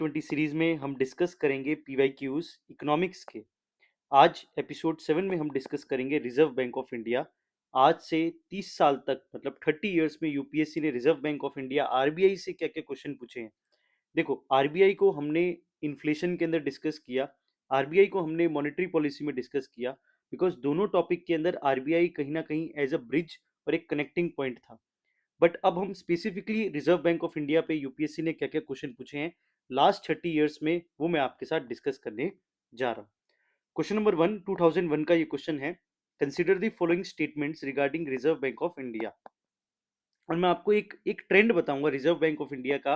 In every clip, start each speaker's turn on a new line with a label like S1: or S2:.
S1: 20 series में हम discuss करेंगे पीवाईक्यूज इकोनॉमिक्स के। आज एपिसोड 7 में हम डिस्कस करेंगे रिजर्व बैंक ऑफ इंडिया। आज से 30 साल तक मतलब 30 इयर्स में यूपीएससी ने reserve bank of India RBI से क्या क्या क्वेश्चन पूछे हैं। देखो, आरबीआई को हमने इन्फ्लेशन के अंदर डिस्कस किया, आरबीआई को हमने मॉनेटरी पॉलिसी में डिस्कस किया, बिकॉज दोनों टॉपिक के अंदर आरबीआई कहीं ना कहीं एज अ ब्रिज और एक कनेक्टिंग पॉइंट था। बट अब हम specifically reserve bank of India पे यूपीएससी ने क्या क्या क्वेश्चन पूछे हैं लास्ट 30 इयर्स में, वो मैं आपके साथ डिस्कस करने जा रहा हूँ। क्वेश्चन नंबर 1, 2001 का ये क्वेश्चन है। Consider the following statements regarding reserve bank of India. और मैं आपको एक एक ट्रेंड बताऊंगा रिजर्व बैंक ऑफ इंडिया का,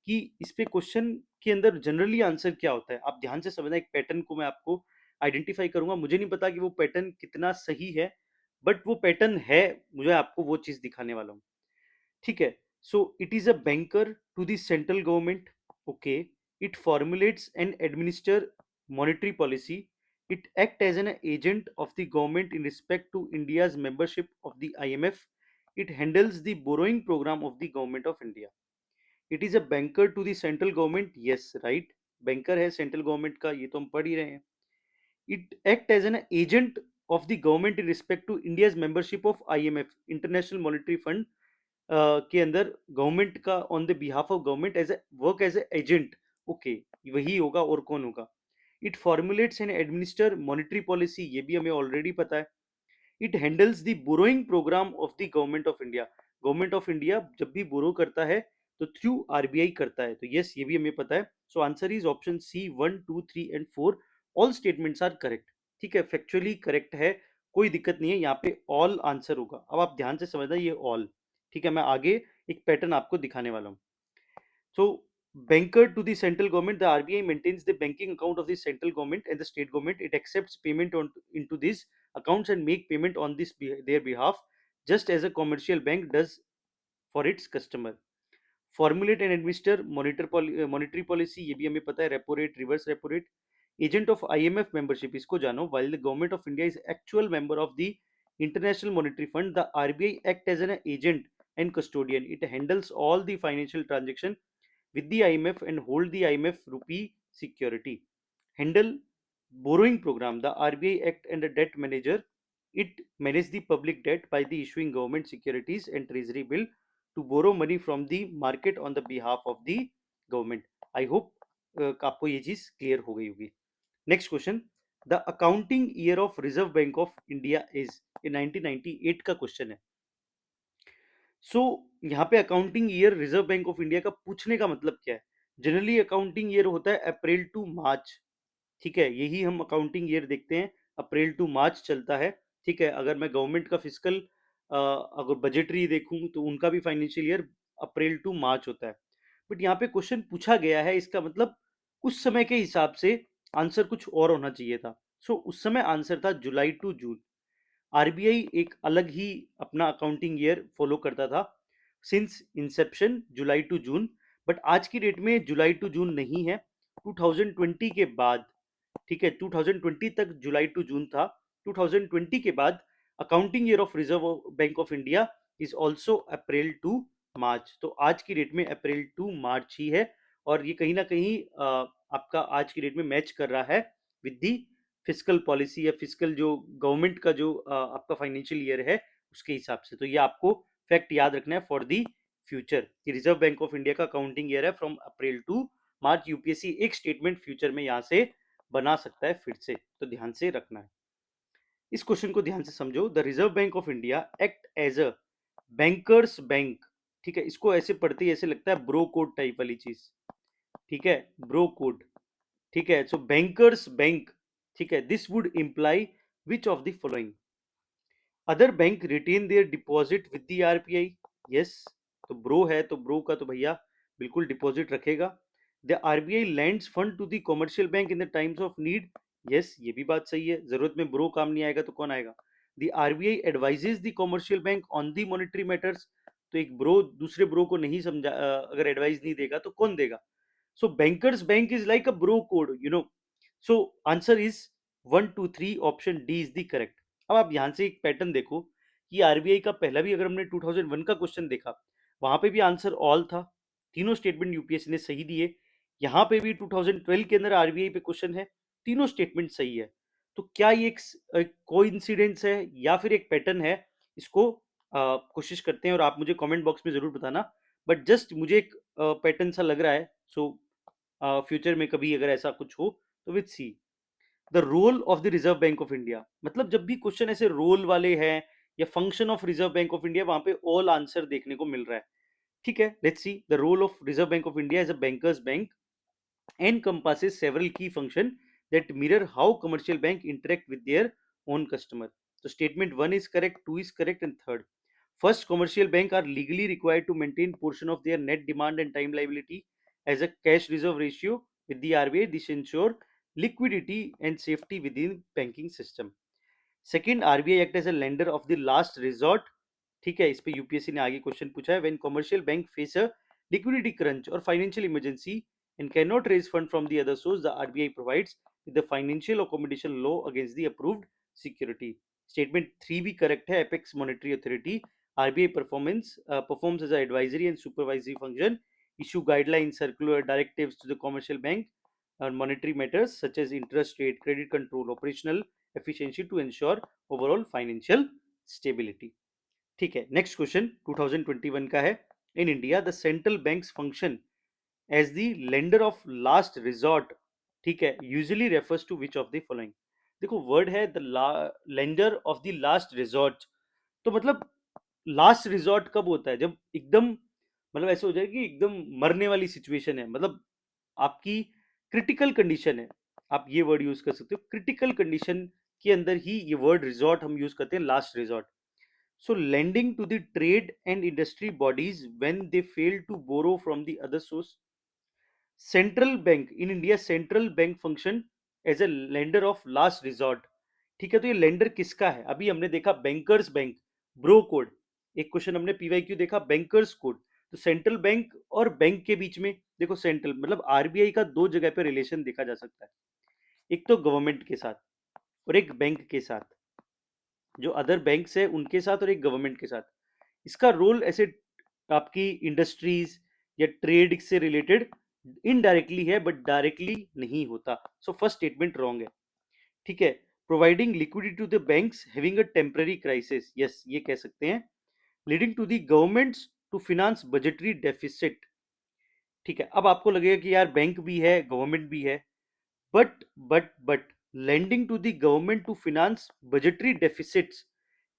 S1: कि इस पे क्वेश्चन के अंदर जनरली आंसर क्या होता है। आप ध्यान से समझना, एक पैटर्न को मैं आपको आइडेंटिफाई करूंगा। मुझे नहीं पता कि वो पैटर्न कितना सही है, बट वो पैटर्न है, मुझे आपको वो चीज दिखाने वाला हूँ। ठीक है। So it is a banker to the central government. Okay. It formulates and administer monetary policy. It act as an agent of the government in respect to India's membership of the IMF. It handles the borrowing program of the government of India. It is a banker to the central government, yes right, banker है central government का, ये तो हम पढ़ ही रहे हैं। It act as an agent of the government in respect to India's membership of IMF, international monetary fund के अंदर गवर्नमेंट का on the behalf of government as a work as a agent. Okay, वही होगा और कौन होगा। It formulates and administer monetary policy, ये भी हमें ऑलरेडी पता है। It handles the borrowing program of the government of India, government of India जब भी बोरो करता है तो थ्रू आरबीआई करता है, तो यस ये भी हमें पता है। So answer is option C, 1, 2, 3 and 4, all statements are correct. ठीक है, फैक्चुअली करेक्ट है, कोई दिक्कत नहीं है, यहाँ पे ऑल आंसर होगा। अब आप ध्यान से समझना, ये ऑल ठीक है। मैं आगे एक पैटर्न आपको दिखाने वाला हूँ। So, banker to the central government, the RBI maintains the banking account of the central government and the state government. It accepts payment into these accounts and make payment on their behalf, just as a commercial bank does for its customer. Formulate and administer monetary policy, ये भी हमें पता है, repo rate, reverse repo rate. Agent of IMF membership, इसको जानो, while the government of India is actual member of the International Monetary Fund, the RBI act as an agent and custodian. It handles all the financial transaction with the IMF and hold the IMF rupee security. Handle borrowing program. The RBI act and a debt manager. It manages the public debt by the issuing government securities and treasury bill to borrow money from the market on the behalf of the government. I hope आपको ये चीज clear हो गई होगी। Next question, the accounting year of Reserve bank of India is, ये 1998 का question है। सो यहाँ पे accounting year reserve bank of India का पूछने का मतलब क्या है। जनरली अकाउंटिंग ईयर होता है अप्रैल टू मार्च। ठीक है, यही हम अकाउंटिंग ईयर देखते हैं, अप्रैल टू मार्च चलता है। ठीक है, अगर मैं गवर्नमेंट का फिजिकल अगर बजटरी देखूं तो उनका भी फाइनेंशियल ईयर अप्रैल टू मार्च होता है। बट यहाँ पे क्वेश्चन पूछा गया है, इसका मतलब उस समय के हिसाब से आंसर कुछ और होना चाहिए था। सो उस समय आंसर था जुलाई टू जून। आरबीआई एक अलग ही अपना अकाउंटिंग ईयर फॉलो करता था since inception, July to June. But आज की डेट में जुलाई टू जून नहीं है, 2020 के बाद। ठीक है, 2020 तक जुलाई टू जून था, 2020 के बाद accounting year of Reserve bank of India is also April to March. तो आज की डेट में अप्रैल टू मार्च ही है, और ये कहीं ना कहीं आपका आज की डेट में मैच कर रहा है विद दी फिजिकल पॉलिसी या फिजिकल जो गवर्नमेंट का जो आपका फाइनेंशियल ईयर है उसके हिसाब से। तो ये आपको फैक्ट याद रखना है फॉर दी फ्यूचर, कि रिजर्व बैंक ऑफ इंडिया का अकाउंटिंग ईयर है from April to March. UPSC एक स्टेटमेंट फ्यूचर में यहाँ से बना सकता है फिर से, तो ध्यान से रखना है। इस क्वेश्चन को ध्यान से समझो, the reserve bank of India act as a banker's bank. ठीक है, इसको ऐसे पढ़ते ही ऐसे लगता है ब्रो कोड टाइप वाली चीज। ठीक है, ब्रो कोड। ठीक है, सो बैंकर्स बैंक। ठीक है, this would imply which of the following. Other bank retain their deposit with the RBI, yes. तो ब्रो है तो ब्रो का तो भैया बिल्कुल डिपॉजिट रखेगा। The RBI lends fund to the commercial bank in the times of need, yes ये भी बात सही है, जरूरत में ब्रो काम नहीं आएगा तो कौन आएगा। The RBI advises the commercial bank on the monetary matters, तो एक ब्रो दूसरे ब्रो को नहीं समझा, अगर एडवाइस नहीं देगा तो कौन देगा। So bankers bank is like a bro code, you know. So answer is 1, 2, 3, option D is the correct. अब आप ध्यान से एक पैटर्न देखो कि आरबीआई का पहला भी अगर हमने 2001 का क्वेश्चन देखा, वहां पे भी आंसर ऑल था, तीनों स्टेटमेंट यूपीएससी ने सही दिए। यहाँ पे भी 2012 के अंदर आरबीआई पे क्वेश्चन है, तीनों स्टेटमेंट सही है। तो क्या ये एक कोइंसिडेंस है या फिर एक पैटर्न है, इसको कोशिश करते हैं और आप मुझे कमेंट बॉक्स में जरूर बताना। बट जस्ट मुझे एक पैटर्न सा लग रहा है। सो फ्यूचर में कभी अगर ऐसा कुछ हो तो with see the role of the reserve bank of India. मतलब जब भी क्वेश्चन ऐसे रोल वाले हैं या function of Reserve bank of India, वहां पे ऑल आंसर देखने को मिल रहा है। ठीक है, let's see the role of Reserve bank of India as a banker's bank encompasses several key functions that mirror how commercial bank interact with their own customer. So statement 1 is correct, 2 is correct, and third. First, commercial bank are legally required to maintain portion of their net demand and time liability as a cash reserve ratio with the RBI. This ensure liquidity and safety within banking system. Second RBI act as a lender of the last resort. ठीक है, इस पे UPSC ने आगे question पूछा है, when commercial bank face a liquidity crunch और financial emergency and can not raise fund from the other source, the RBI provides with the financial accommodation law against the approved security. Statement 3 भी correct है, apex monetary authority RBI performs as a advisory and supervisory function, issue guidelines, circular directives to the commercial bank on monetary matters such as interest rate, credit control, operational efficiency to ensure overall financial stability. ठीक है, next question 2021 का है। In India the central banks function as the lender of last resort, ठीक है, usually refers to which of the following. देखो word है the lender of the last resort. तो मतलब लास्ट रिजॉर्ट कब होता है, जब एकदम मतलब ऐसे हो जाए कि एकदम मरने वाली सिचुएशन है, मतलब आपकी क्रिटिकल कंडीशन है। आप ये वर्ड यूज कर सकते हो, क्रिटिकल कंडीशन के अंदर ही ये वर्ड रिजॉर्ट हम यूज करते हैं, last resort. So lending to the trade and industry bodies when they fail to borrow from the other source. Central bank in India, central bank function as a lender of last resort. ठीक है, तो ये lender किसका है? अभी हमने देखा bankers bank, bro code. एक क्वेश्चन हमने पीवाई क्यू देखा बैंकर्स कोड। तो सेंट्रल बैंक और बैंक के बीच में देखो, सेंट्रल मतलब आरबीआई का दो जगह पे रिलेशन देखा जा सकता है, एक तो गवर्नमेंट के साथ और एक बैंक के साथ, जो अदर बैंक्स है उनके साथ, और एक गवर्नमेंट के साथ। इसका रोल ऐसे आपकी इंडस्ट्रीज या ट्रेड से रिलेटेड इनडायरेक्टली है, बट डायरेक्टली नहीं होता। सो फर्स्ट स्टेटमेंट रॉन्ग है। ठीक है, providing liquidity to the banks having a temporary crisis, yes ये कह सकते हैं। Leading to the governments to finance budgetary deficit. ठीक है, अब आपको लगेगा कि यार बैंक भी है गवर्नमेंट भी है, but lending to the government to finance budgetary deficits,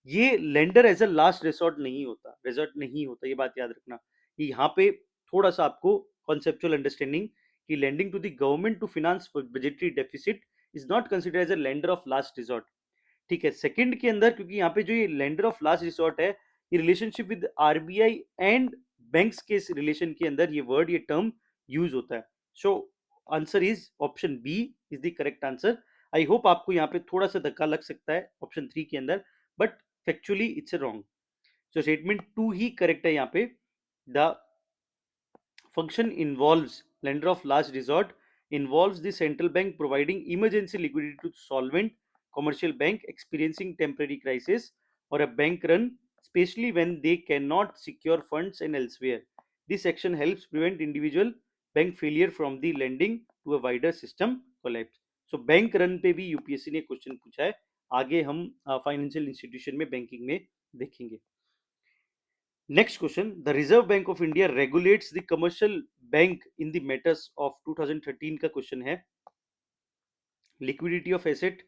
S1: ये lender as a last resort नहीं होता, रिजॉर्ट नहीं होता, ये बात याद रखना। ये यहाँ पे थोड़ा सा आपको कॉन्सेप्चुअल अंडरस्टैंडिंग कि lending to the government to finance budgetary deficit is not considered as a lender of last resort. ठीक है, सेकंड के अंदर क्योंकि यहाँ पे जो ये लेंडर ऑफ लास्ट रिसोर्ट है, ये relationship with RBI and banks के रिलेशन के अंदर ये वर्ड, ये टर्म यूज होता है। So answer is option B is the correct answer. I hope आपको यहाँ पे थोड़ा सा धक्का लग सकता है ऑप्शन 3 के अंदर, but factually it's wrong. So statement 2 he correct है यहाँ पे। The function involves lender of last resort, involves the central bank providing emergency liquidity to solvent commercial bank experiencing temporary crisis or a bank run, especially when they cannot secure funds and elsewhere. This action helps prevent individual bank failure from the lending to a wider system collapse. So bank run पे भी UPSC ने question पूछा है, आगे हम financial institution में banking में देखेंगे। Next question. The Reserve Bank of India regulates the commercial bank in the matters of 2013 का क्वेश्चन है। Liquidity of asset,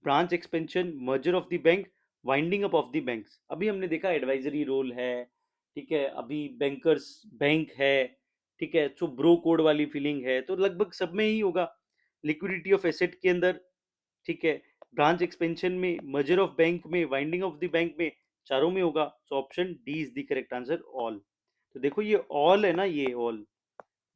S1: branch expansion, merger of the bank, winding up of the banks. अभी हमने देखा advisory role है, ठीक है, अभी bankers bank है, ठीक है, तो ब्रो कोड वाली फीलिंग है, तो लगभग सब में ही होगा। लिक्विडिटी ऑफ एसेट के अंदर, ठीक है, ब्रांच एक्सपेंशन में, मर्जर ऑफ बैंक में, वाइंडिंग ऑफ द बैंक में, चारों में होगा। So option D is the correct answer, all. तो देखो ये ऑल है ना, ये ऑल,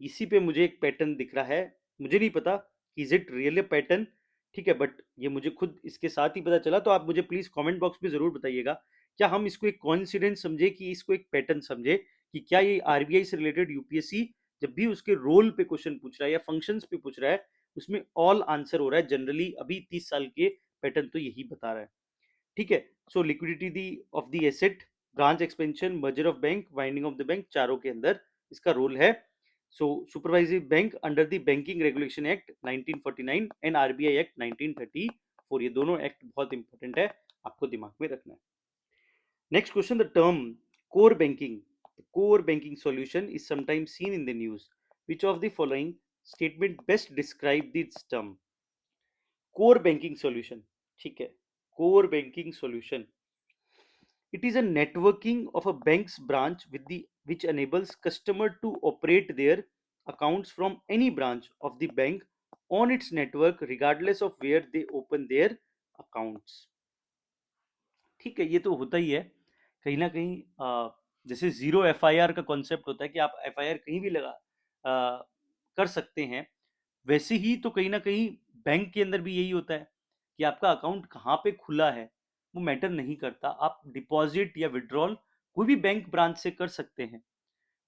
S1: इसी पे मुझे एक पैटर्न दिख रहा है। मुझे नहीं पता इज इट रियल पैटर्न, ठीक है, बट ये मुझे खुद इसके साथ ही पता चला। तो आप मुझे प्लीज कमेंट बॉक्स में जरूर बताइएगा, क्या हम इसको एक कॉन्सिडेंस समझे कि इसको एक पैटर्न समझे, कि क्या ये आरबीआई से रिलेटेड यूपीएससी जब भी उसके रोल पे क्वेश्चन पूछ रहा है या फंक्शंस पे पूछ रहा है, उसमें ऑल आंसर हो रहा है जनरली। अभी 30 साल के पैटर्न तो यही बता रहा है। ठीक है, so liquidity the of the asset, branch expansion, merger of bank, winding of the bank, चारों के अंदर इसका रोल है। So supervisory bank under the Banking Regulation Act 1949 and RBI Act 1934, ये दोनों एक्ट बहुत इंपॉर्टेंट है, आपको दिमाग में रखना है. Next question, the term core banking. The core banking solution is sometimes seen in the news. Which of the following statement best describe this term? Core banking solution. ठीक है. Core banking solution. It is a networking of a bank's branch with the which enables customer to operate their accounts from any branch of the bank on its network regardless of where they open their accounts. ठीक है, ये तो होता ही है कहीं ना कहीं. जैसे जीरो एफआईआर का कॉन्सेप्ट होता है कि आप एफआईआर कहीं भी कर सकते हैं, वैसे ही तो कहीं ना कहीं बैंक के अंदर भी यही होता है कि आपका अकाउंट कहाँ पे खुला है वो मैटर नहीं करता. आप डिपॉजिट या विड्रॉल कोई भी बैंक ब्रांच से कर सकते हैं.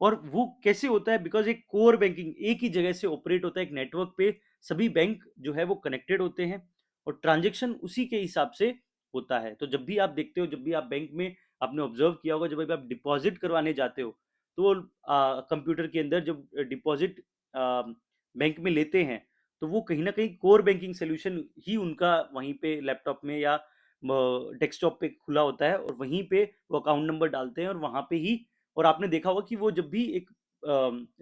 S1: और वो कैसे होता है? बिकॉज एक कोर बैंकिंग एक ही जगह से ऑपरेट होता है, एक नेटवर्क पे सभी बैंक जो है वो कनेक्टेड होते हैं और ट्रांजेक्शन उसी के हिसाब से होता है. तो जब भी आप देखते हो, जब भी आप बैंक में, आपने ऑब्जर्व किया होगा, जब भी आप डिपॉजिट करवाने जाते हो तो कंप्यूटर के अंदर जब डिपॉजिट बैंक में लेते हैं तो वो कहीं ना कहीं कोर बैंकिंग सोल्यूशन ही उनका वहीं पे लैपटॉप में या डेस्कटॉप पे खुला होता है और वहीं पे वो अकाउंट नंबर डालते हैं और वहां पे ही. और आपने देखा होगा कि वो जब भी एक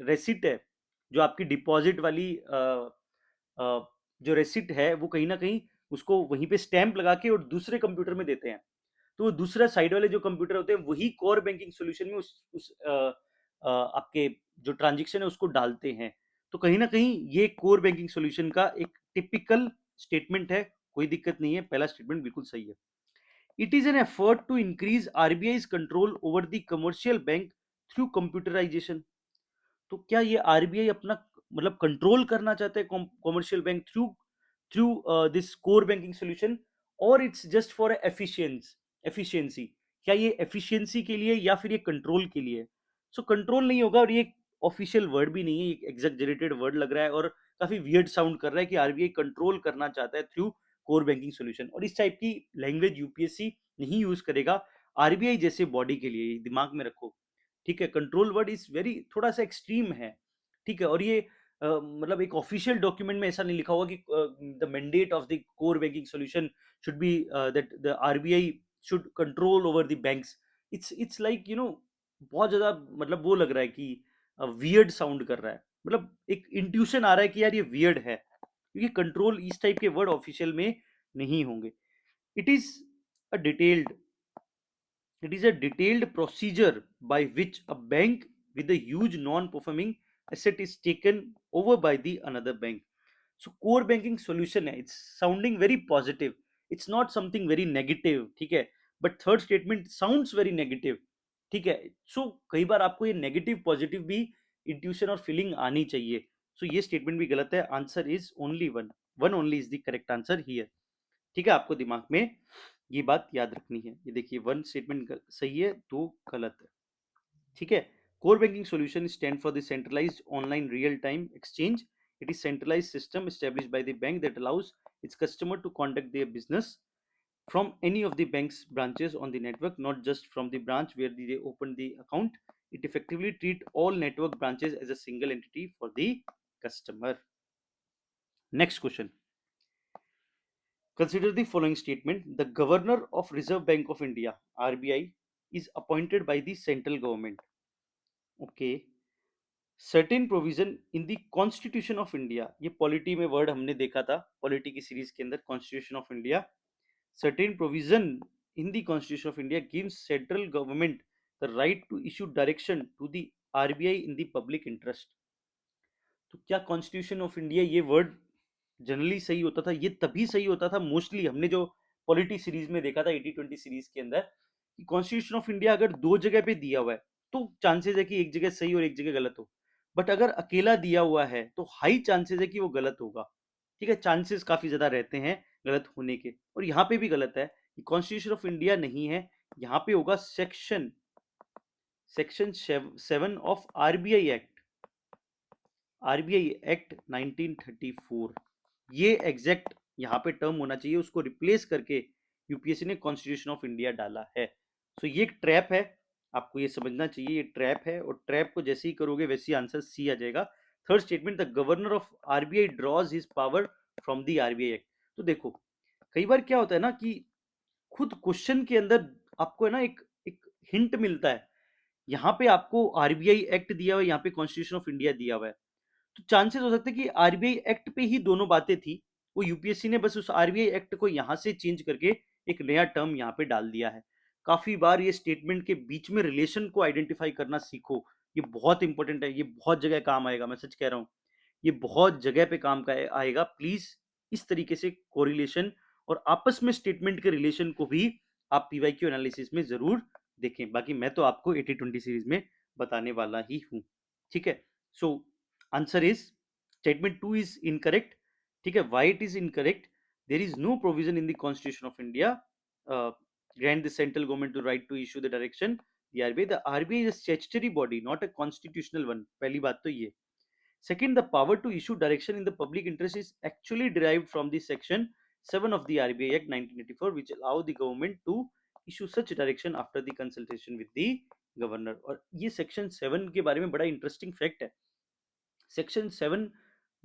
S1: रेसिट है, जो आपकी डिपॉजिट वाली जो रेसिट है, वो कहीं ना कहीं उसको वहीं पे स्टैंप लगा के और दूसरे कंप्यूटर में देते हैं. तो वो दूसरा साइड वाले जो कंप्यूटर होते हैं वही कोर बैंकिंग सॉल्यूशन में आपके जो ट्रांजेक्शन है उसको डालते हैं. तो कहीं ना कहीं ये कोर बैंकिंग सॉल्यूशन का एक टिपिकल स्टेटमेंट है. कोई दिक्कत नहीं है, पहला स्टेटमेंट बिल्कुल सही है. It is an effort to increase RBI's control over the commercial bank through computerization. तो क्या ये आरबीआई अपना मतलब कंट्रोल करना चाहता है commercial bank through through this core banking solution, और इट्स जस्ट फॉर एफिशिएंसी? क्या ये एफिशिएंसी के लिए या फिर ये कंट्रोल के लिए? सो कंट्रोल नहीं होगा, और ये ऑफिशियल वर्ड भी नहीं है, ये एग्जैजरेटेड वर्ड लग रहा है और काफी वियर्ड साउंड कर रहा है कि आरबीआई कंट्रोल करना चाहता है थ्रू कोर बैंकिंग सॉल्यूशन. और इस टाइप की लैंग्वेज यूपीएससी नहीं यूज करेगा आरबीआई जैसे बॉडी के लिए, ये दिमाग में रखो. ठीक है, कंट्रोल वर्ड इज वेरी थोड़ा सा एक्सट्रीम है. ठीक है, और ये मतलब एक ऑफिशियल डॉक्यूमेंट में ऐसा नहीं लिखा हुआ कि the mandate of the core banking solution should be that the RBI should control over the banks. It's like बहुत ज्यादा मतलब वो लग रहा है कि वियर्ड साउंड कर रहा है. मतलब एक इंट्यूशन आ रहा है कि यार ये वियर्ड है, क्योंकि कंट्रोल इस टाइप के वर्ड ऑफिशियल में नहीं होंगे. It is a detailed It is a detailed procedure by which a bank with a huge non-performing asset is taken over by the another bank. So core banking solution है, it's sounding very positive. It's not something very negative, ठीक है? But third statement sounds very negative, ठीक है? So कई बार आपको ये negative positive भी intuition और feeling आनी चाहिए. So ये statement भी गलत है. Answer is only one. One only is the correct answer here. ठीक है, आपको दिमाग में ये बात याद रखनी है. ये देखिए, वन स्टेटमेंट सही है, दो गलत है. ठीक है. Core banking solution stand for the centralised online real time exchange. It is centralised system established by the bank that allows its customer to conduct their business from any of the bank's branches on the network, not just from the branch where they open the account. It effectively treat all network branches as a single entity for the customer. Next question. Consider the following statement. The Governor of Reserve Bank of India, RBI, is appointed by the central government. Okay. Certain provision in the Constitution of India. ये polity में word हमने देखा था, polity की series के अंदर. Constitution of India. Certain provision in the Constitution of India gives central government the right to issue direction to the RBI in the public interest. तो क्या कॉन्स्टिट्यूशन ऑफ इंडिया ये word generally सही होता था? ये तभी सही होता था मोस्टली, हमने जो पॉलिटी सीरीज में देखा था 80-20 सीरीज के अंदर, कि कॉन्स्टिट्यूशन ऑफ इंडिया अगर दो जगह पे दिया हुआ है तो चांसेस है कि एक जगह सही और एक जगह गलत हो. बट अगर अकेला दिया हुआ है तो हाई चांसेस है कि वो गलत होगा. ठीक है, चांसेस काफी ज्यादा रहते हैं गलत होने के, और यहाँ पे भी गलत है कि कॉन्स्टिट्यूशन ऑफ इंडिया नहीं है. यहाँ पे होगा section section 7 of RBI act. RBI act 1934, ये एग्जैक्ट यहाँ पे टर्म होना चाहिए, उसको रिप्लेस करके यूपीएससी ने कॉन्स्टिट्यूशन ऑफ इंडिया डाला है. सो ये एक ट्रैप है. आपको ये समझना चाहिए ये ट्रैप है, और ट्रैप को जैसे ही करोगे वैसे ही आंसर सी आ जाएगा। Third statement, the governor of RBI draws his power from the RBI act. तो देखो, कई बार क्या होता है ना कि खुद क्वेश्चन के अंदर आपको है ना एक एक हिंट मिलता है। यहाँ पे आपको आरबीआई एक्ट दिया हुआ है, यहाँ पे कॉन्स्टिट्यूशन ऑफ इंडिया दिया हुआ है। तो चांसेस हो सकते हैं कि आरबीआई एक्ट पे ही दोनों बातें थी, वो यूपीएससी ने बस उस आरबीआई एक्ट को यहां से चेंज करके एक नया टर्म यहाँ पे डाल दिया है। काफी बार ये स्टेटमेंट के बीच में रिलेशन को आइडेंटिफाई करना सीखो, ये बहुत इंपॉर्टेंट है, ये बहुत जगह काम आएगा, मैं सच कह रहा हूँ। ये बहुत जगह पे काम का आएगा। प्लीज इस तरीके से कोरिलेशन और आपस में स्टेटमेंट के रिलेशन को भी आप पीवाईक्यू एनालिसिस में जरूर देखें। बाकी मैं तो आपको 80-20 सीरीज में बताने वाला ही हूं। ठीक है, so answer is statement two is incorrect. ठीक है, why it is incorrect? There is no provision in the constitution of India grant the central government to right to issue the direction the RBI. The RBI is a statutory body, not a constitutional one. पहली बात तो ये। Second, the power to issue direction in the public interest is actually derived from the Section 7 of the RBI Act 1984, which allow the government to issue such direction after the consultation with the governor. और ये section 7 के बारे में बड़ा interesting fact है। Section 7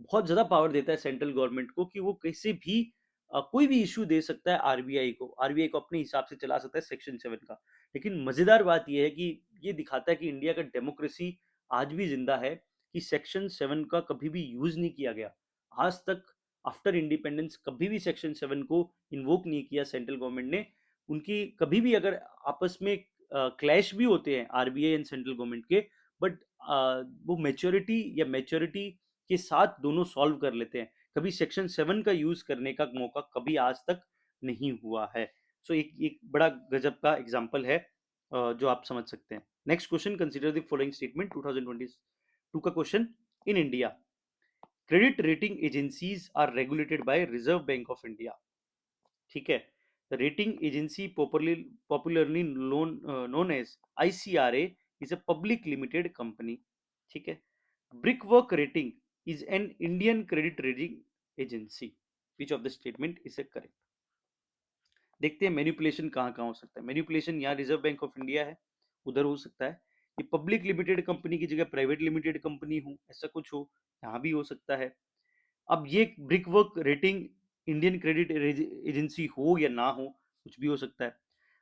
S1: बहुत ज़्यादा power देता है सेंट्रल गवर्नमेंट को कि वो किसी भी कोई भी इशू दे सकता है आरबीआई को अपने हिसाब से चला सकता है सेक्शन 7 का। लेकिन मज़ेदार बात यह है कि ये दिखाता है कि इंडिया का डेमोक्रेसी आज भी जिंदा है, कि सेक्शन 7 का कभी भी यूज़ नहीं किया गया आज तक। आफ्टर इंडिपेंडेंस कभी भी सेक्शन 7 को इन्वोक नहीं किया सेंट्रल गवर्नमेंट ने। उनकी कभी भी अगर आपस में क्लैश भी होते हैं आरबीआई एंड सेंट्रल गवर्नमेंट के, बट वो मैच्योरिटी के साथ दोनों सॉल्व कर लेते हैं। कभी सेक्शन 7 का यूज करने का मौका कभी आज तक नहीं हुआ है। सो एक एक बड़ा गजब का एग्जाम्पल है जो आप समझ सकते हैं। Next question, consider the following statement. 2022 का question. In India credit rating agencies are regulated by Reserve bank of India. ठीक है, the rating agency popularly known as ICRA is a public limited company. ठीक है, Brickwork Rating is an Indian credit rating agency. Which of the statement is correct? देखते हैं manipulation कहाँ कहाँ हो सकता है। मैनिपुलेशन यहाँ रिजर्व बैंक ऑफ इंडिया है, उधर हो सकता है। ये पब्लिक लिमिटेड कंपनी की जगह प्राइवेट लिमिटेड कंपनी हो, ऐसा कुछ हो, यहाँ भी हो सकता है। अब ये brickwork rating Indian credit agency हो या ना हो, कुछ भी हो सकता है।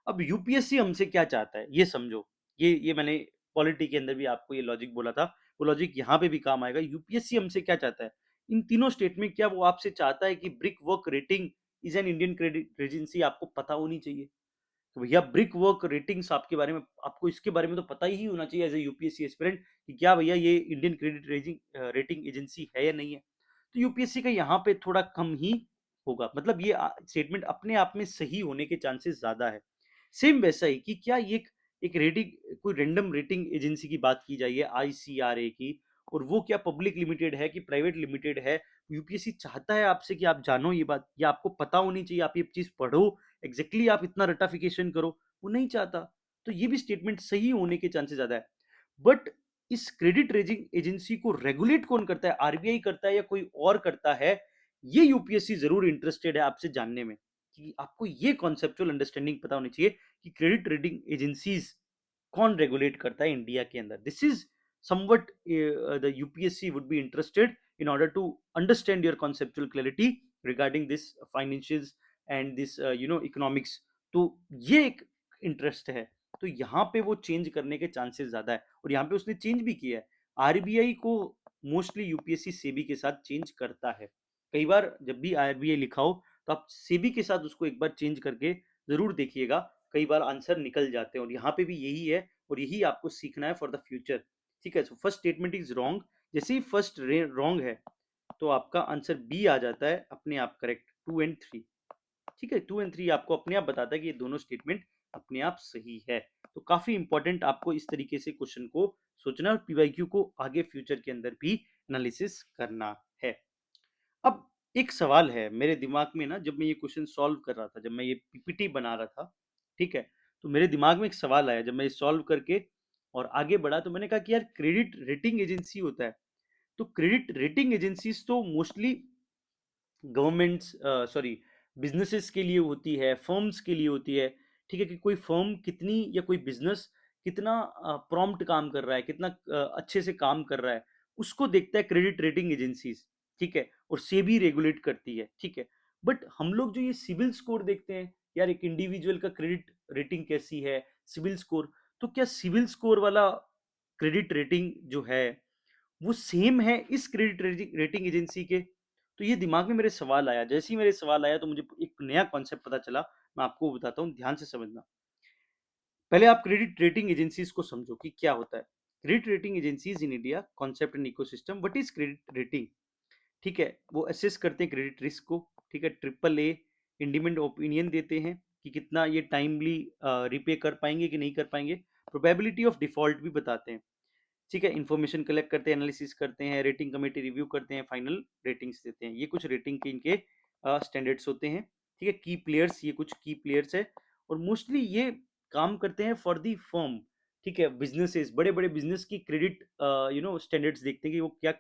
S1: अब यूपीएससी हमसे क्या चाहता है ये समझो। ये मैंने पॉलिटी के अंदर भी आपको ये लॉजिक बोला था, वो लॉजिक यहाँ पे भी काम आएगा। यूपीएससी हमसे क्या चाहता है इन तीनों स्टेट में? क्या वो आपसे चाहता है कि brick work rating is an Indian credit agency आपको पता होनी चाहिए? तो भैया ब्रिक वर्क रेटिंग्स आपके बारे में, आपको इसके बारे में तो पता ही होना चाहिए एज ए यूपीएससी एस्पिरेंट कि क्या भैया ये इंडियन क्रेडिट रेटिंग एजेंसी है या नहीं है। तो यूपीएससी का यहाँ पे थोड़ा कम ही होगा, मतलब ये स्टेटमेंट अपने आप में सही होने के चांसेस ज्यादा है। सेम वैसा ही कि क्या ये एक रेटिंग, कोई रैंडम रेटिंग एजेंसी की बात की जाए आईसीआरए की, और वो क्या पब्लिक लिमिटेड है कि प्राइवेट लिमिटेड है? यूपीएससी चाहता है आपसे कि आप जानो ये बात, या आपको पता होनी चाहिए, आप ये चीज पढ़ो, एग्जैक्टली आप इतना रटाफिकेशन करो, वो नहीं चाहता। तो ये भी स्टेटमेंट सही होने के चांसेस ज्यादा है। बट इस क्रेडिट रेटिंग एजेंसी को रेगुलेट कौन करता है? आरबीआई करता है या कोई और करता है? ये यूपीएससी जरूर इंटरेस्टेड है आपसे जानने में, कि आपको ये कॉन्सेप्चुअल अंडरस्टैंडिंग पता होनी चाहिए कि क्रेडिट रेटिंग एजेंसीज कौन रेगुलेट करता है इंडिया के अंदर। This is somewhat the UPSC would be interested in order to understand your conceptual clarity regarding this financials and this economics. तो ये एक इंटरेस्ट है, तो यहाँ पे वो चेंज करने के चांसेस ज्यादा है, और यहाँ पे उसने चेंज भी किया है। आरबीआई को मोस्टली यूपीएससी सेबी के साथ चेंज करता है। कई बार जब भी आरबीआई लिखा हो तो आप सेबी के साथ उसको एक बार चेंज करके जरूर देखिएगा, कई बार आंसर निकल जाते हैं, और यहाँ पे भी यही है, और यही आपको सीखना है फॉर द फ्यूचर। ठीक है, सो फर्स्ट स्टेटमेंट इज रॉन्ग। जैसे ही फर्स्ट रॉन्ग है तो आपका आंसर बी आ जाता है अपने आप करेक्ट, 2 और 3। ठीक है, 2 और 3 आपको अपने आप बताता है कि ये दोनों स्टेटमेंट अपने आप सही है। तो काफी इंपॉर्टेंट आपको इस तरीके से क्वेश्चन को सोचना और पीवाईक्यू को आगे फ्यूचर के अंदर भी एनालिसिस करना है। अब एक सवाल है मेरे दिमाग में ना, जब मैं ये क्वेश्चन सॉल्व कर रहा था, जब मैं ये पीपीटी बना रहा था, ठीक है, तो मेरे दिमाग में एक सवाल आया जब मैं ये सॉल्व करके और आगे बढ़ा, तो मैंने कहा कि यार क्रेडिट रेटिंग एजेंसी होता है, तो क्रेडिट रेटिंग एजेंसीज तो मोस्टली गवर्नमेंट्स, सॉरी, बिजनेसेस के लिए होती है, फर्म्स के लिए होती है। ठीक है, कि कोई फर्म कितनी या कोई बिजनेस कितना प्रॉम्प्ट काम कर रहा है, कितना अच्छे से काम कर रहा है, उसको देखता है क्रेडिट रेटिंग एजेंसीज। ठीक है, और सेबी रेगुलेट करती है। ठीक है, बट हम लोग जो ये सिविल स्कोर देखते हैं, यार एक इंडिविजुअल का क्रेडिट रेटिंग कैसी है, सिविल स्कोर, तो क्या सिविल स्कोर वाला क्रेडिट रेटिंग जो है वो सेम है इस क्रेडिट रेटिंग एजेंसी के? तो ये दिमाग में मेरे सवाल आया। जैसे ही मेरे सवाल आया तो मुझे एक नया कॉन्सेप्ट पता चला, मैं आपको बताता हूँ, ध्यान से समझना। पहले आप क्रेडिट रेटिंग एजेंसीज को समझो कि क्या होता है। Credit rating agencies in India, concept and ecosystem. What is credit rating? ठीक है, वो असेस करते हैं क्रेडिट रिस्क को। ठीक है, ट्रिपल ए इंडिपेंडेंट ओपिनियन देते हैं कि कितना ये टाइमली रिपे कर पाएंगे कि नहीं कर पाएंगे। प्रोबेबिलिटी ऑफ डिफॉल्ट भी बताते हैं। ठीक है, इन्फॉर्मेशन कलेक्ट करते हैं, एनालिसिस करते हैं, रेटिंग कमेटी रिव्यू करते हैं, फाइनल रेटिंग्स देते हैं। ये कुछ रेटिंग के इनके स्टैंडर्ड्स होते हैं। ठीक है, की प्लेयर्स, ये कुछ की प्लेयर्स है, और मोस्टली ये काम करते हैं फॉर दी फर्म। ठीक है, बिजनेसेस, बड़े बड़े बिजनेस की क्रेडिट स्टैंडर्ड्स देखते हैं कि वो क्या,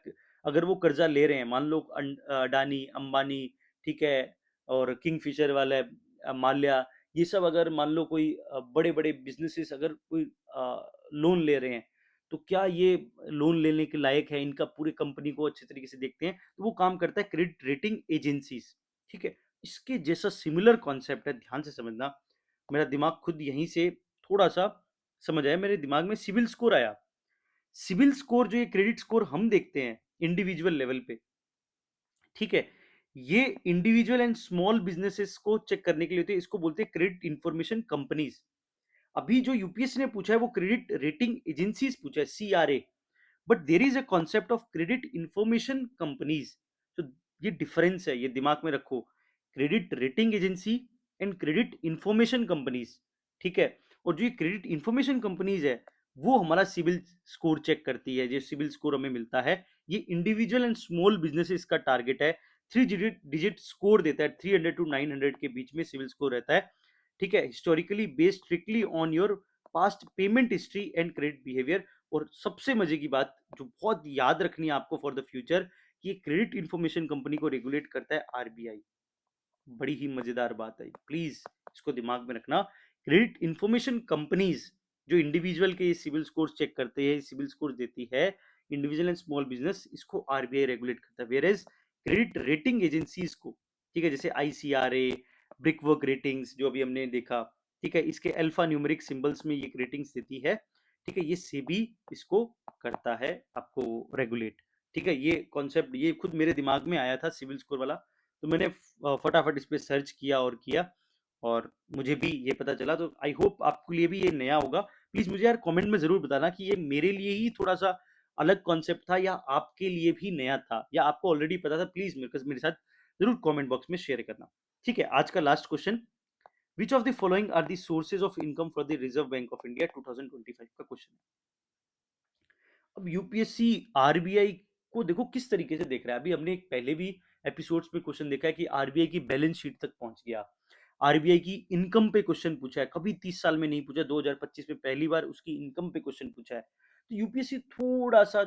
S1: अगर वो कर्जा ले रहे हैं, मान लो अडानी, अंबानी, ठीक है, और किंगफिशर वाला माल्या, ये सब अगर मान लो कोई बड़े बड़े बिजनेसेस अगर कोई लोन ले रहे हैं, तो क्या ये लोन लेने के लायक है, इनका पूरे कंपनी को अच्छे तरीके से देखते हैं, तो वो काम करता है क्रेडिट रेटिंग एजेंसीज। ठीक है, इसके जैसा सिमिलर कॉन्सेप्ट है, ध्यान से समझना। मेरा दिमाग खुद यहीं से थोड़ा सा समझ आया, मेरे दिमाग में सिविल स्कोर आया। सिविल स्कोर जो ये क्रेडिट स्कोर हम देखते हैं इंडिविजुअल लेवल पे, ठीक है, ये इंडिविजुअल एंड स्मॉल बिजनेसेस को चेक करने के लिए होते हैं, इसको बोलते हैं क्रेडिट इंफॉर्मेशन कंपनीज। अभी जो यूपीएससी ने पूछा है वो क्रेडिट रेटिंग एजेंसीज पूछा है, CRA, but there is a concept of credit information companies. तो ये डिफरेंस है, ये दिमाग में रखो, credit rating agency and credit information companies. ठीक है, और जो ये क्रेडिट इंफॉर्मेशन कंपनीज है वो हमारा सिविल स्कोर चेक करती है। जो सिविल स्कोर हमें मिलता है, ये इंडिविजुअल एंड स्मॉल बिजनेसेस का टारगेट है। 3 डिजिट स्कोर देता है, 300 टू 900 के बीच में सिविल स्कोर रहता है। ठीक है, historically based strictly on your past payment history and credit behaviour. और सबसे मजे की बात जो बहुत याद रखनी है आपको फॉर द फ्यूचर, कि क्रेडिट इंफॉर्मेशन कंपनी को रेगुलेट करता है आरबीआई। बड़ी ही मजेदार बात है, प्लीज इसको दिमाग में रखना। क्रेडिट इंफॉर्मेशन कंपनीज जो इंडिविजुअल के सिविल स्कोर चेक करते हैं, सिविल स्कोर देती है, इंडिविजुअल एंड स्मॉल बिजनेस, इसको आरबीआई रेगुलेट करता है। Whereas credit rating agencies को, ठीक है, जैसे आईसीआरए, ब्रिकवर्क रेटिंग्स जो अभी हमने देखा, ठीक है, इसके अल्फा न्यूमेरिक सिंबल्स में ये रेटिंग्स देती है। ठीक है, ये सेबी इसको करता है आपको रेगुलेट। ठीक है, ये कॉन्सेप्ट ये खुद मेरे दिमाग में आया था सिविल स्कोर वाला, तो मैंने फटाफट इस पर सर्च किया और किया, और मुझे भी ये पता चला। तो आई होप आपके लिए भी ये नया होगा। प्लीज मुझे यार कमेंट में जरूर बताना कि ये मेरे लिए ही थोड़ा सा अलग कॉन्सेप्ट था, या आपके लिए भी नया था, या आपको ऑलरेडी पता था। प्लीज मेरे साथ जरूर कमेंट बॉक्स में शेयर करना। ठीक है, आज का last question, which of the following are the sources of income for the reserve bank of India 2025 का क्वेश्चन है। अब यूपीएससी आरबीआई को देखो किस तरीके से देख रहा है। अभी हमने एक पहले भी एपिसोड्स में क्वेश्चन देखा है कि आरबीआई की बैलेंस शीट तक पहुंच गया, आरबीआई की इनकम पे क्वेश्चन पूछा है, कभी 30 साल में नहीं पूछा, 2025 में पहली बार उसकी इनकम पे क्वेश्चन पूछा है। तो यूपीएससी थोड़ा सा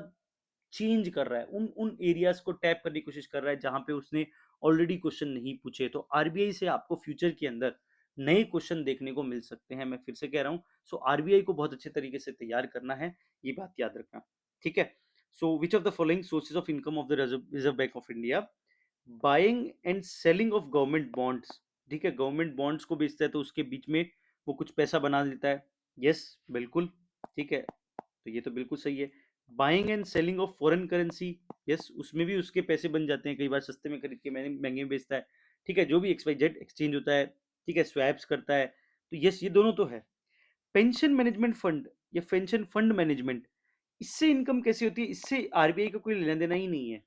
S1: चेंज कर रहा है, उन उन एरियाज को टैप करने की कोशिश कर रहा है जहां पे उसने ऑलरेडी क्वेश्चन नहीं पूछे। तो आरबीआई से आपको फ्यूचर के अंदर नए क्वेश्चन देखने को मिल सकते हैं, मैं फिर से कह रहा हूँ। सो आरबीआई को बहुत अच्छे तरीके से तैयार करना है, ये बात याद रखना। ठीक है, so which of the following sources of income of the reserve bank of India? Buying and selling of government bonds. ठीक है, गवर्नमेंट बॉन्ड्स को बेचता है तो उसके बीच में वो कुछ पैसा बना देता है। यस, बिल्कुल। ठीक है, तो ये तो बिल्कुल सही है। Buying and selling of foreign currency, yes, उसमें भी उसके पैसे बन जाते हैं, कई बार सस्ते में खरीद के महंगे में बेचता है। ठीक है, जो भी एक्स वाई जेड एक्सचेंज होता है, ठीक है, स्वैप्स करता है, तो यस ये दोनों तो है। पेंशन मैनेजमेंट फंड या पेंशन फंड मैनेजमेंट, इससे इनकम कैसे होती है? इससे आरबीआई का कोई लेना देना ही नहीं है।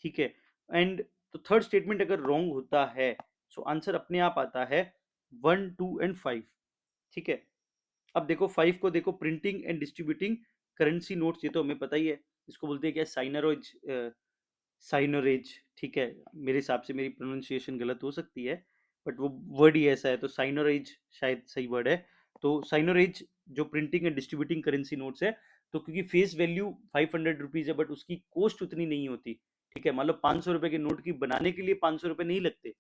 S1: ठीक है, एंड तो थर्ड स्टेटमेंट अगर रॉन्ग होता है, सो आंसर अपने आप आता है 1, 2 एंड 5। ठीक है, अब देखो 5 को देखो, printing and distributing currency notes, ये तो हमें पता ही है, इसको बोलते हैं क्या, साइनरोज, साइनोरेज। ठीक है, मेरे हिसाब से मेरी प्रोनाउंसिएशन गलत हो सकती है, बट वो वर्ड ही ऐसा है, तो साइनोरेज शायद सही वर्ड है। तो साइनोरेज जो printing and distributing currency notes है, तो क्योंकि फेस वैल्यू 500 रुपीज है, बट उसकी कॉस्ट उतनी नहीं होती। ठीक है, मान लो 500 रुपए के नोट की बनाने के लिए 500 रुपए नहीं लगते।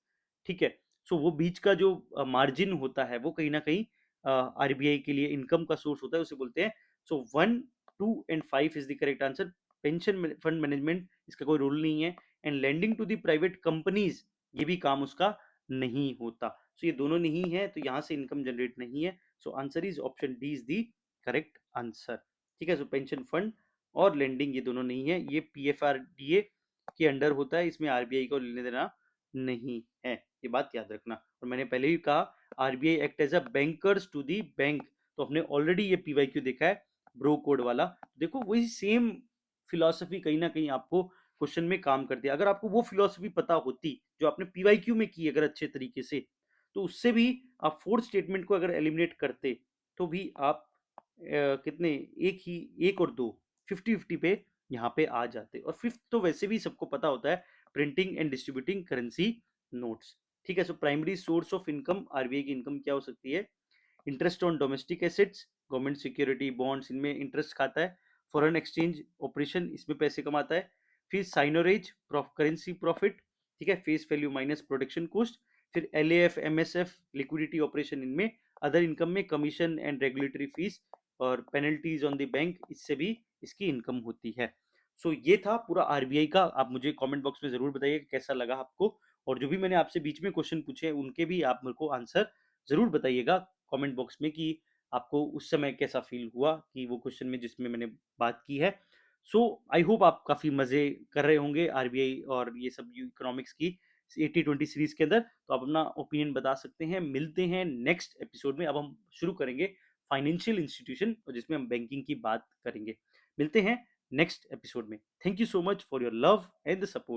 S1: ठीक है, सो वो बीच का जो मार्जिन होता है वो कहीं ना कहीं आरबीआई के लिए इनकम का सोर्स होता है उसे बोलते हैं। So 1, 2 and 5 is the correct answer. Pension fund management इसका कोई रोल नहीं है। And lending to the private companies ये भी काम उसका नहीं होता। सो ये दोनों नहीं है तो यहाँ से इनकम जनरेट नहीं है। So answer is option D is the correct answer. ठीक है, सो पेंशन फंड और लेंडिंग ये दोनों नहीं है, ये पीएफआरडीए के अंडर होता है, इसमें आरबीआई को लेने देना नहीं है, ये बात याद रखना। और मैंने पहले भी कहा RBI act as a bankers to the bank, तो हमने ऑलरेडी ये पीवाईक्यू देखा है ब्रो कोड वाला। देखो वही सेम फिलॉसफी कहीं ना कहीं आपको क्वेश्चन में काम करती है। अगर आपको वो फिलॉसफी पता होती जो आपने पीवाईक्यू में की अगर अच्छे तरीके से, तो उससे भी आप फोर्थ स्टेटमेंट को अगर एलिमिनेट करते तो भी आप कितने, एक और दो 50-50 पे यहाँ पे आ जाते। और फिफ्थ तो वैसे भी सबको पता होता है, printing and distributing currency notes. ठीक है, so primary source of income RBI की इनकम क्या हो सकती है? Interest on domestic assets, government security bonds, इनमें इंटरेस्ट खाता है। फॉरेन एक्सचेंज ऑपरेशन, इसमें पैसे कमाता है। फिर साइनोरेज करेंसी प्रॉफिट, ठीक है, face value minus production cost. फिर L F M S F liquidity operation, इनमें अदर इनकम में कमीशन एंड रेगुलेटरी फीस और पेनल्टीज ऑन द बैंक, इससे भी इसकी इनकम होती है। सो ये था पूरा आरबीआई का। आप मुझे कमेंट बॉक्स में जरूर बताइए कैसा लगा आपको, और जो भी मैंने आपसे बीच में क्वेश्चन पूछे हैं उनके भी आप मेरे को आंसर जरूर बताइएगा कमेंट बॉक्स में कि आपको उस समय कैसा फील हुआ कि वो क्वेश्चन में जिसमें मैंने बात की है। सो आई होप आप काफ़ी मज़े कर रहे होंगे आरबीआई और ये सब इकोनॉमिक्स की 80-20 सीरीज के अंदर। तो आप अपना ओपिनियन बता सकते हैं। मिलते हैं नेक्स्ट एपिसोड में। अब हम शुरू करेंगे फाइनेंशियल इंस्टीट्यूशन, और जिसमें हम बैंकिंग की बात करेंगे। मिलते हैं नेक्स्ट एपिसोड में। Thank you so much for your love and the support.